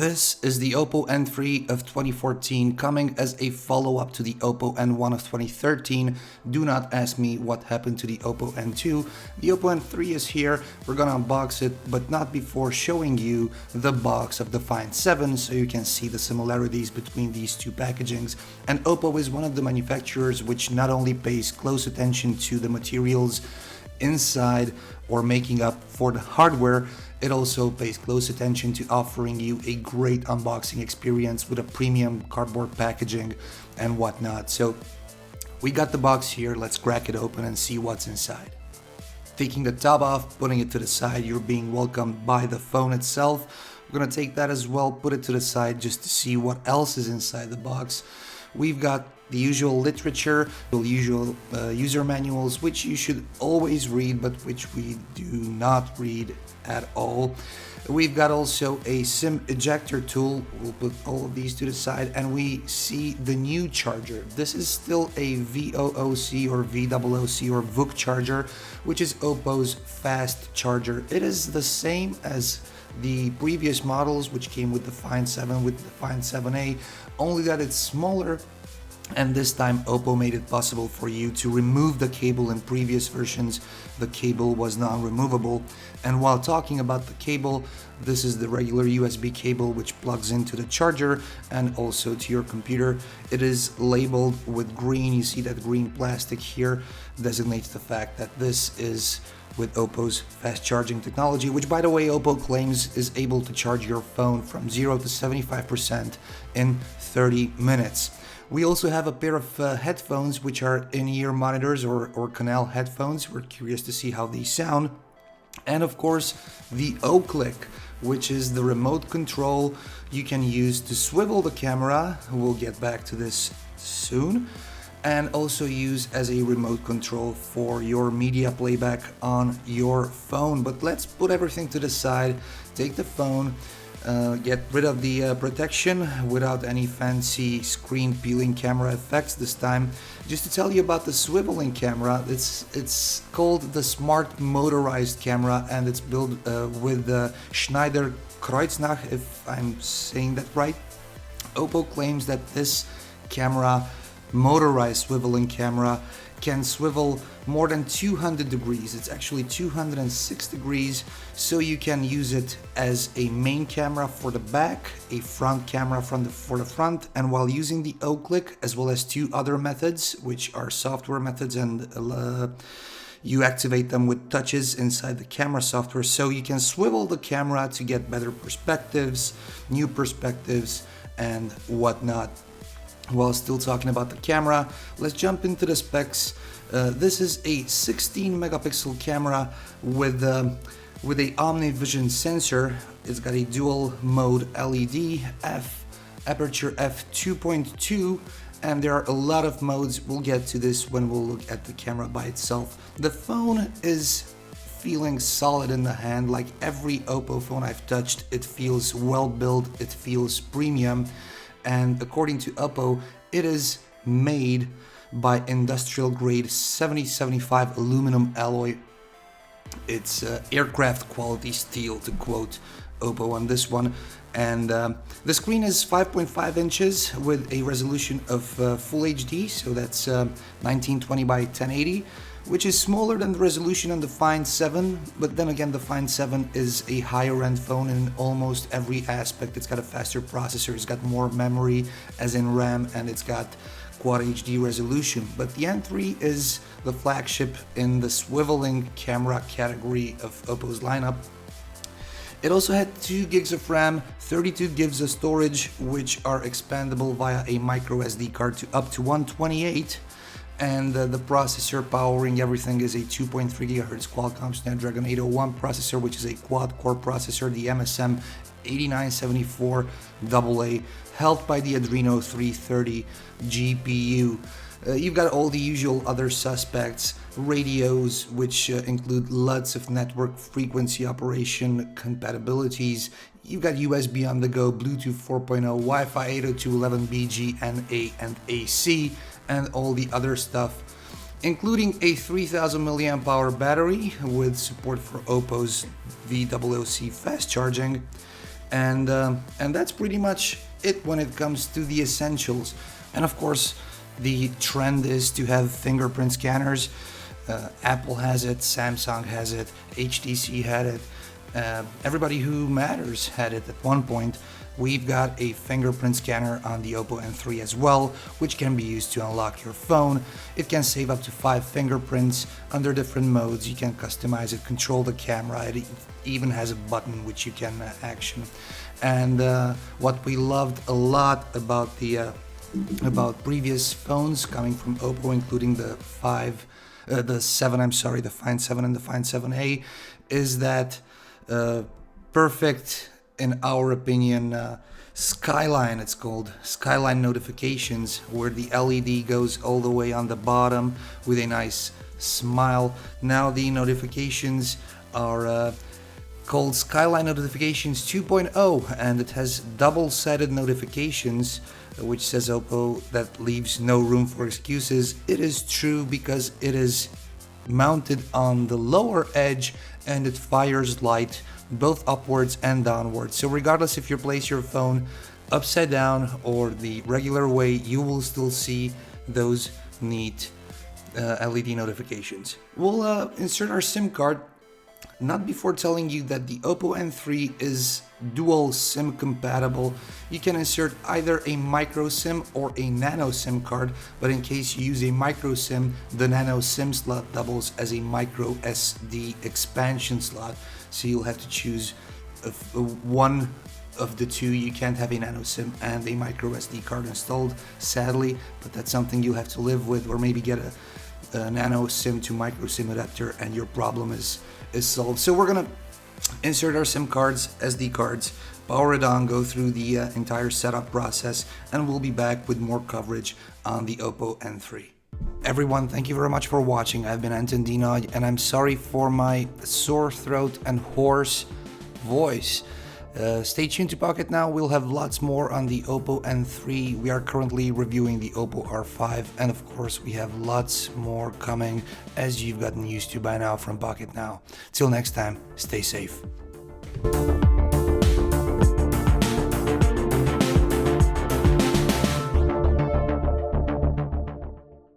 This is the Oppo N3 of 2014, coming as a follow-up to the Oppo N1 of 2013. Do not ask me what happened to the Oppo N2. The Oppo N3 is here, we're gonna unbox it, but not before showing you the box of the Find 7, so you can see the similarities between these two packagings. And Oppo is one of the manufacturers which not only pays close attention to the materials inside or making up for the hardware, it also pays close attention to offering you a great unboxing experience with a premium cardboard packaging and whatnot. So we got the box here, let's crack it open and see what's inside. Taking the top off, putting it to the side, you're being welcomed by the phone itself. We're gonna take that as well, put it to the side just to see what else is inside the box. We've got the usual literature, the usual user manuals, which you should always read, but which we do not read at all. We've got also a SIM ejector tool. We'll put all of these to the side, and we see the new charger. This is still a VOOC or VOOC or VOOC charger, which is Oppo's fast charger. It is the same as the previous models, which came with the Find 7, with the Find 7a, only that it's smaller. And this time Oppo made it possible for you to remove the cable. In previous versions the cable was non-removable. And while talking about the cable, this is the regular USB cable which plugs into the charger and also to your computer. It is labeled with green. You see that green plastic here designates the fact that this is with Oppo's fast charging technology, which by the way Oppo claims is able to charge your phone from 0 to 75% in 30 minutes. We also have a pair of headphones which are in-ear monitors or canal headphones. We're curious to see how these sound. And of course the O-Click, which is the remote control you can use to swivel the camera. We'll get back to this soon. And also use as a remote control for your media playback on your phone. But let's put everything to the side, take the phone, get rid of the protection without any fancy screen peeling camera effects this time. Just to tell you about the swiveling camera, it's called the Smart Motorized camera, and it's built with the Schneider Kreuznach, if I'm saying that right. Oppo claims that this camera, motorized swiveling camera, can swivel more than 200 degrees. It's actually 206 degrees, so you can use it as a main camera for the back, a front camera for the front, and while using the O-Click, as well as two other methods, which are software methods, and you activate them with touches inside the camera software, so you can swivel the camera to get better perspectives, new perspectives, and whatnot. While still talking about the camera, let's jump into the specs. This is a 16 megapixel camera with a OmniVision sensor. It's got a dual mode LED, aperture f2.2, and there are a lot of modes. We'll get to this when we'll look at the camera by itself. The phone is feeling solid in the hand. Like every Oppo phone I've touched, it feels well built, it feels premium. And according to Oppo, it is made by industrial grade 7075 aluminum alloy. It's aircraft quality steel, to quote Oppo on this one. And the screen is 5.5 inches with a resolution of Full HD, so that's 1920 by 1080, which is smaller than the resolution on the Find 7, but then again the Find 7 is a higher end phone in almost every aspect. It's got a faster processor, it's got more memory as in RAM, and it's got Quad HD resolution. But the N3 is the flagship in the swiveling camera category of Oppo's lineup. It also had 2 gigs of RAM, 32 gigs of storage, which are expandable via a micro SD card to up to 128. And the processor powering everything is a 2.3 GHz Qualcomm Snapdragon 801 processor, which is a quad-core processor, the MSM 8974 AA, helped by the Adreno 330 GPU. You've got all the usual other suspects, radios, which include lots of network frequency operation compatibilities. You've got USB on the go, Bluetooth 4.0, Wi-Fi 802.11b, NA and AC, and all the other stuff. including a 3000 mAh battery with support for Oppo's VOOC fast charging, and that's pretty much it when it comes to the essentials. And of course, the trend is to have fingerprint scanners. Apple has it, Samsung has it, HTC had it, everybody who matters had it at one point. We've got a fingerprint scanner on the Oppo N3 as well, which can be used to unlock your phone. It can save up to 5 fingerprints under different modes. You can customize it, control the camera. It even has a button which you can action. And what we loved a lot about the previous phones coming from Oppo, including the Find 7 and the Find 7a, is that perfect, in our opinion, Skyline, it's called, Skyline notifications, where the LED goes all the way on the bottom with a nice smile. Now the notifications are called Skyline Notifications 2.0, and it has double-sided notifications, which says Oppo that leaves no room for excuses. It is true because it is mounted on the lower edge and it fires light both upwards and downwards. So regardless if you place your phone upside down or the regular way, you will still see those neat LED notifications. We'll insert our SIM card, not before telling you that the Oppo N3 is dual SIM compatible. You can insert either a micro SIM or a nano SIM card, but in case you use a micro SIM, the nano SIM slot doubles as a micro SD expansion slot. So you'll have to choose one of the two. You can't have a nano SIM and a micro SD card installed, sadly, but that's something you'll have to live with, or maybe get a nano SIM to micro SIM adapter and your problem is solved. So we're gonna insert our SIM cards, SD cards, power it on, go through the entire setup process, and we'll be back with more coverage on the Oppo N3. Everyone, thank you very much for watching. I've been Anton, and I'm sorry for my sore throat and hoarse voice. Stay tuned to Pocketnow. We'll have lots more on the Oppo N3. We are currently reviewing the Oppo R5, and of course we have lots more coming, as you've gotten used to by now from Pocketnow. Till next time, stay safe.